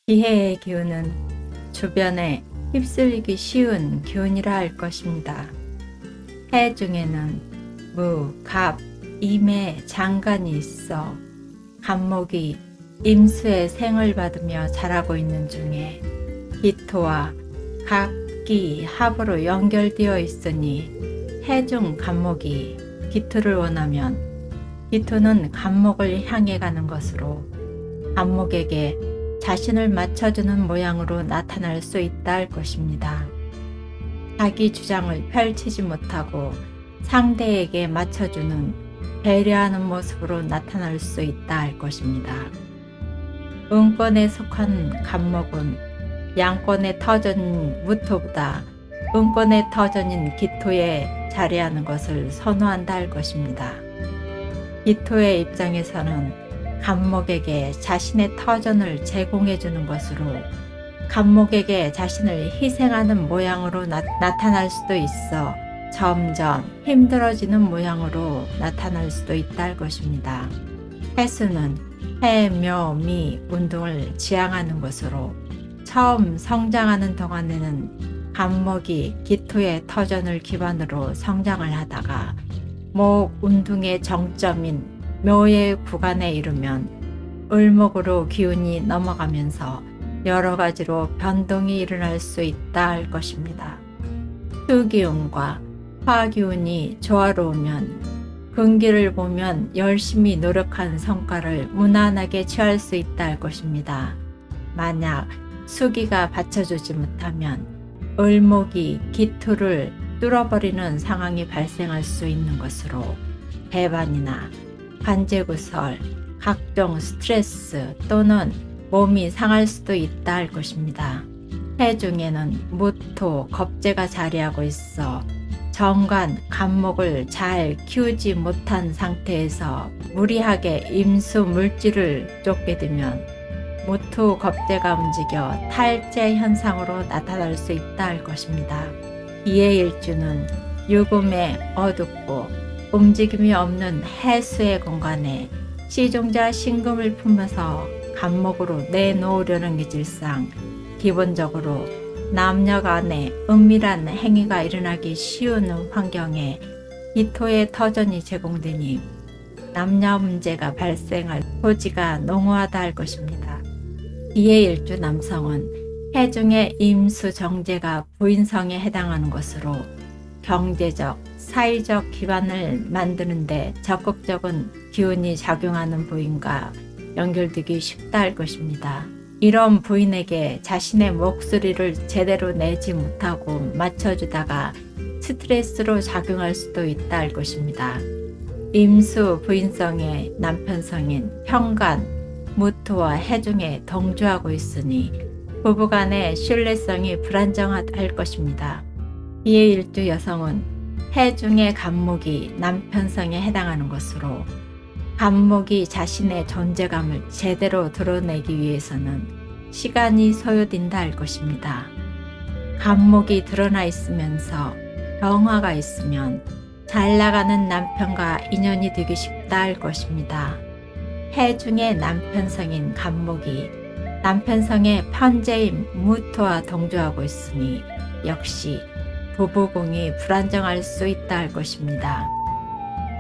기해의 기운은 주변에 휩쓸리기 쉬운 기운이라 할 것입니다. 해 중에는 무, 갑, 임의 장간이 있어 갑목이 임수의 생을 받으며 자라고 있는 중에 기토와 갑기 합으로 연결되어 있으니 해중 갑목이 기토를 원하면 기토는 갑목을 향해 가는 것으로 갑목에게 자신을 맞춰주는 모양으로 나타날 수 있다 할 것입니다. 자기 주장을 펼치지 못하고 상대에게 맞춰주는 배려하는 모습으로 나타날 수 있다 할 것입니다. 음권에 속한 갑목은 양권의 터전인 무토보다 음권의 터전인 기토에 자리하는 것을 선호한다 할 것입니다. 기토의 입장에서는 갑목에게 자신의 터전을 제공해 주는 것으로 갑목에게 자신을 희생하는 모양으로 나타날 수도 있어 점점 힘들어지는 모양으로 나타날 수도 있다 할 것입니다. 해수는 해, 묘, 미 운동을 지향하는 것으로 처음 성장하는 동안에는 갑목이 기토의 터전을 기반으로 성장을 하다가 목 운동의 정점인 묘의 구간에 이르면 을목으로 기운이 넘어가면서 여러 가지로 변동이 일어날 수 있다 할 것입니다. 수기운과 화기운이 조화로우면 근기를 보면 열심히 노력한 성과를 무난하게 취할 수 있다 할 것입니다. 만약 수기가 받쳐주지 못하면 을목이 기토를 뚫어버리는 상황이 발생할 수 있는 것으로 배반이나 관제구설, 각종 스트레스 또는 몸이 상할 수도 있다 할 것입니다. 해 중에는 무토, 겁재가 자리하고 있어 정관, 갑목을 잘 키우지 못한 상태에서 무리하게 임수 물질을 쫓게 되면 무토, 겁재가 움직여 탈재 현상으로 나타날 수 있다 할 것입니다. 이해 일주는 유금에 어둡고 움직임이 없는 해수의 공간에 시종자 신금을 품어서 갑목으로 내놓으려는 기질상 기본적으로 남녀 간에 은밀한 행위가 일어나기 쉬운 환경에 기토의 터전이 제공되니 남녀 문제가 발생할 소지가 농후하다 할 것입니다. 이해 일주 남성은 해중의 임수 정제가 부인성에 해당하는 것으로 경제적, 사회적 기반을 만드는 데 적극적인 기운이 작용하는 부인과 연결되기 쉽다 할 것입니다. 이런 부인에게 자신의 목소리를 제대로 내지 못하고 맞춰주다가 스트레스로 작용할 수도 있다 할 것입니다. 임수 부인성의 남편성인 편간, 무토와 해중에 동조하고 있으니 부부간의 신뢰성이 불안정하다 할 것입니다. 이에 일주 여성은 해중의 갑목이 남편성에 해당하는 것으로 갑목이 자신의 존재감을 제대로 드러내기 위해서는 시간이 소요된다 할 것입니다. 갑목이 드러나 있으면서 병화가 있으면 잘 나가는 남편과 인연이 되기 쉽다 할 것입니다. 해중의 남편성인 갑목이 남편성의 편재인 무토와 동조하고 있으니 역시 부부궁이 불안정할 수 있다 할 것입니다.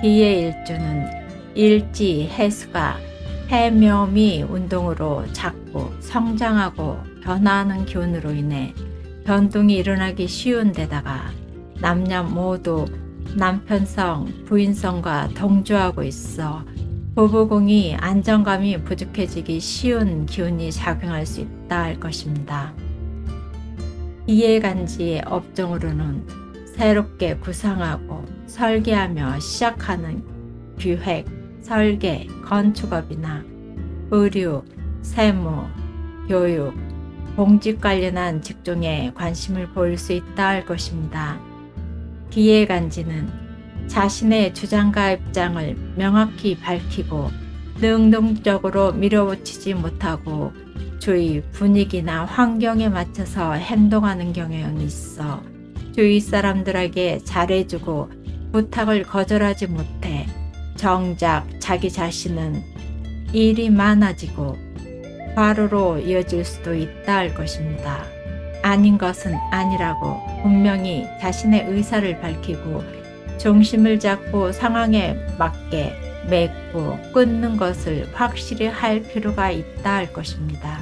기의 일주는 일지 해수가 해묘미 운동으로 자꾸 성장하고 변화하는 기운으로 인해 변동이 일어나기 쉬운 데다가 남녀 모두 남편성, 부인성과 동조하고 있어 부부궁이 안정감이 부족해지기 쉬운 기운이 작용할 수 있다 할 것입니다. 이해간지의 업종으로는 새롭게 구상하고 설계하며 시작하는 기획, 설계, 건축업이나 의류, 세무, 교육, 공직 관련한 직종에 관심을 보일 수 있다 할 것입니다. 기해간지는 자신의 주장과 입장을 명확히 밝히고 능동적으로 밀어붙이지 못하고 주위 분위기나 환경에 맞춰서 행동하는 경향이 있어 주위 사람들에게 잘해주고 부탁을 거절하지 못해 정작 자기 자신은 일이 많아지고 과로로 이어질 수도 있다 할 것입니다. 아닌 것은 아니라고 분명히 자신의 의사를 밝히고 중심을 잡고 상황에 맞게 맺고 끊는 것을 확실히 할 필요가 있다 할 것입니다.